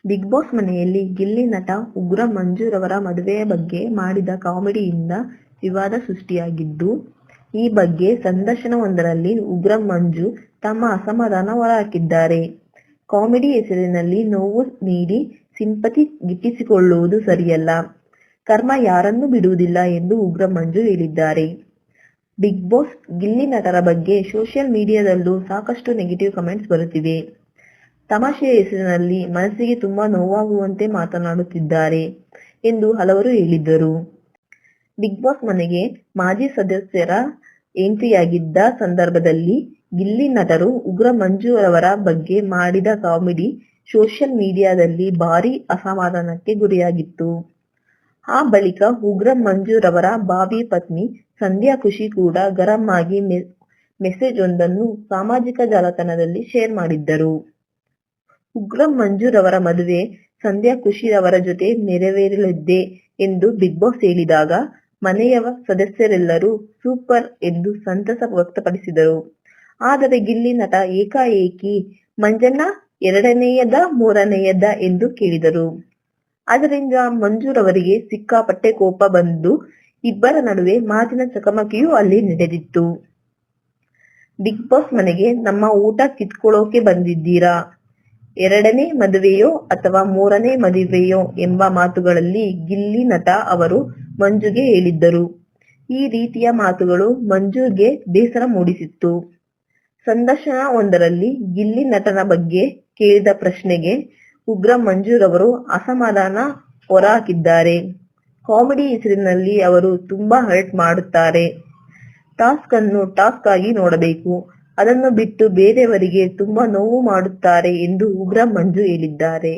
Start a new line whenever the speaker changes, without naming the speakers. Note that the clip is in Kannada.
ಬಿಗ್ ಬಾಸ್ ಮನೆಯಲ್ಲಿ ಗಿಲ್ಲಿ ನಟ ಉಗ್ರ ಮಂಜುರವರ ಮದುವೆಯ ಬಗ್ಗೆ ಮಾಡಿದ ಕಾಮಿಡಿಯಿಂದ ವಿವಾದ ಸೃಷ್ಟಿಯಾಗಿದ್ದು, ಈ ಬಗ್ಗೆ ಸಂದರ್ಶನವೊಂದರಲ್ಲಿ ಉಗ್ರ ಮಂಜು ತಮ್ಮ ಅಸಮಾಧಾನ ಹೊರಹಾಕಿದ್ದಾರೆ. ಕಾಮಿಡಿ ಹೆಸರಿನಲ್ಲಿ ನೋವು ನೀಡಿ ಸಿಂಪತಿ ಗಿಟ್ಟಿಸಿಕೊಳ್ಳುವುದು ಸರಿಯಲ್ಲ. ಕರ್ಮ ಯಾರನ್ನೂ ಬಿಡುವುದಿಲ್ಲ ಎಂದು ಉಗ್ರ ಮಂಜು ಹೇಳಿದ್ದಾರೆ. ಬಿಗ್ ಬಾಸ್ ಗಿಲ್ಲಿ ನಟರ ಬಗ್ಗೆ ಸೋಷಿಯಲ್ ಮೀಡಿಯಾದಲ್ಲೂ ಸಾಕಷ್ಟು ನೆಗೆಟಿವ್ ಕಮೆಂಟ್ಸ್ ಬರುತ್ತಿವೆ. ತಮಾಷೆಯ ಹೆಸರಿನಲ್ಲಿ ಮನಸ್ಸಿಗೆ ತುಂಬಾ ನೋವಾಗುವಂತೆ ಮಾತನಾಡುತ್ತಿದ್ದಾರೆ ಎಂದು ಹಲವರು ಹೇಳಿದ್ದರು. ಬಿಗ್ ಬಾಸ್ ಮನೆಗೆ ಮಾಜಿ ಸದಸ್ಯರ ಎಂಟ್ರಿಯಾಗಿದ್ದ ಸಂದರ್ಭದಲ್ಲಿ ಗಿಲ್ಲಿ ನಟರು ಉಗ್ರ ಮಂಜು ಅವರ ಬಗ್ಗೆ ಮಾಡಿದ ಕಾಮಿಡಿ ಸೋಷಿಯಲ್ ಮೀಡಿಯಾದಲ್ಲಿ ಭಾರೀ ಅಸಮಾಧಾನಕ್ಕೆ ಗುರಿಯಾಗಿತ್ತು. ಆ ಬಳಿಕ ಉಗ್ರ ಮಂಜು ರವರ ಭಾವಿ ಪತ್ನಿ ಸಂಧ್ಯಾ ಖುಷಿ ಕೂಡ ಗರಂ ಆಗಿ ಮೆಸೇಜ್ ಒಂದನ್ನು ಸಾಮಾಜಿಕ ಜಾಲತಾಣದಲ್ಲಿ ಶೇರ್ ಮಾಡಿದ್ದರು. ಉಗ್ರ ಮಂಜು ರವರ ಮದುವೆ ಸಂಧ್ಯಾ ಖುಷಿ ಅವರ ಜೊತೆ ನೆರವೇರಲಿದೆ ಎಂದು ಬಿಗ್ ಬಾಸ್ ಹೇಳಿದಾಗ ಮನೆಯ ಸದಸ್ಯರೆಲ್ಲರೂ ಸೂಪರ್ ಎಂದು ಸಂತಸ ವ್ಯಕ್ತಪಡಿಸಿದರು. ಆದರೆ ಗಿಲ್ಲಿ ನಟ ಏಕಾಏಕಿ ಮಂಜಣ್ಣ ಎರಡನೆಯದ ಮೂರನೆಯದ ಎಂದು ಕೇಳಿದರು. ಅದರಿಂದ ಮಂಜುರವರಿಗೆ ಸಿಕ್ಕಾಪಟ್ಟೆ ಕೋಪ ಬಂದು ಇಬ್ಬರ ನಡುವೆ ಮಾತಿನ ಚಕಮಕಿಯೂ ಅಲ್ಲಿ ನಡೆದಿತ್ತು. ಬಿಗ್ ಬಾಸ್ ಮನೆಗೆ ನಮ್ಮ ಊಟ ಕಿತ್ಕೊಳ್ಳೋಕೆ ಬಂದಿದ್ದೀರಾ? ಎರಡನೇ ಮದುವೆಯೋ ಅಥವಾ ಮೂರನೇ ಮದುವೆಯೋ ಎಂಬ ಮಾತುಗಳಲ್ಲಿ ಗಿಲ್ಲಿ ನಟ ಅವರು ಮಂಜುಗೆ ಹೇಳಿದ್ದರು. ಈ ರೀತಿಯ ಮಾತುಗಳು ಮಂಜುಗೆ ಬೇಸರ ಮೂಡಿಸಿತ್ತು. ಸಂದರ್ಶನ ಒಂದರಲ್ಲಿ ಗಿಲ್ಲಿ ನಟನ ಬಗ್ಗೆ ಕೇಳಿದ ಪ್ರಶ್ನೆಗೆ ಉಗ್ರ ಮಂಜುರವರು ಅಸಮಾಧಾನ ಹೊರಹಾಕಿದ್ದಾರೆ. ಕಾಮಿಡಿ ಹೆಸರಿನಲ್ಲಿ ಅವರು ತುಂಬಾ ಹರ್ಟ್ ಮಾಡುತ್ತಾರೆ. ಟಾಸ್ಕ್ ಅನ್ನು ಟಾಸ್ಕ್ ಆಗಿ ನೋಡಬೇಕು, ಅದನ್ನು ಬಿಟ್ಟು ಬೇರೆಯವರಿಗೆ ತುಂಬಾ ನೋವು ಮಾಡುತ್ತಾರೆ ಎಂದು ಉಗ್ರ ಮಂಜು ಹೇಳಿದ್ದಾರೆ.